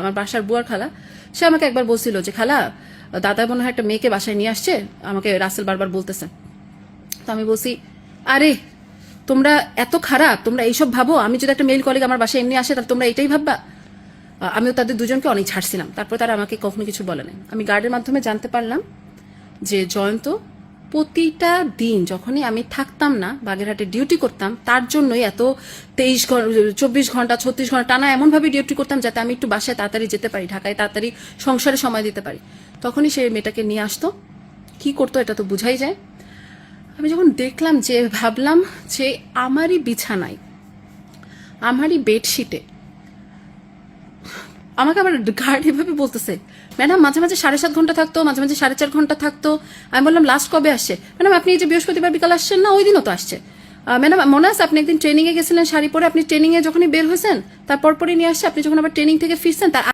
আমার বাসার বুয়ার খালা, সে আমাকে একবার বলছিল যে খালা দাদা মনে হয় একটা মেয়েকে বাসায় নিয়ে আসছে, আমাকে রাসেল বারবার বলতেছে। তো আমি বলছি আরে তোমরা এত খারাপ, তোমরা এইসব ভাবো? আমি যদি একটা মেল কলিগ আমার বাসায় এমনি আসে তাহলে তোমরা এটাই ভাববা? আমিও তাদের দুজনকে অনেক ছাড়ছিলাম, তারপর তারা আমাকে কখনো কিছু বলে নাই। আমি গার্ডের মাধ্যমে জানতে পারলাম যে জয়ন্ত প্রতিটা দিন যখনই আমি থাকতাম না, বাগেরহাটে ডিউটি করতাম, তার জন্যই এত 24 ঘন্টা 36 ঘন্টা টানা এমনভাবে ডিউটি করতাম যাতে আমি একটু বাসায় তাড়াতাড়ি যেতে পারি, ঢাকায় তাড়াতাড়ি সংসারে সময় দিতে পারি। তখনই সেই মেয়েটাকে নিয়ে আসতো। কি করতো এটা তো বুঝাই যায়। আমি যখন দেখলাম যে ভাবলাম যে আমারই বিছানায়, আমারই বেডশিটে আমাকে আবার গার্ড এভাবে বলতেছে, ম্যাডাম মাঝে মাঝে 7.5 ঘন্টা থাকতো, মাঝে মাঝে 4.5 ঘন্টা থাকতো। আমি বললাম লাস্ট কবে আসছে? ম্যাডাম আপনি এই যে বৃহস্পতিবার বিকাল আসছেন না, ওই দিনও তো আসছে। ম্যাডাম মনে আছে আপনি একদিন ট্রেনিং এ গেছিলেন শাড়ি পরে, আপনি ট্রেনিং এ যখনই বের হয়েছেন তারপর পরই নিয়ে আসছে, আপনি যখন আবার ট্রেনিং থেকে ফিরছেন তার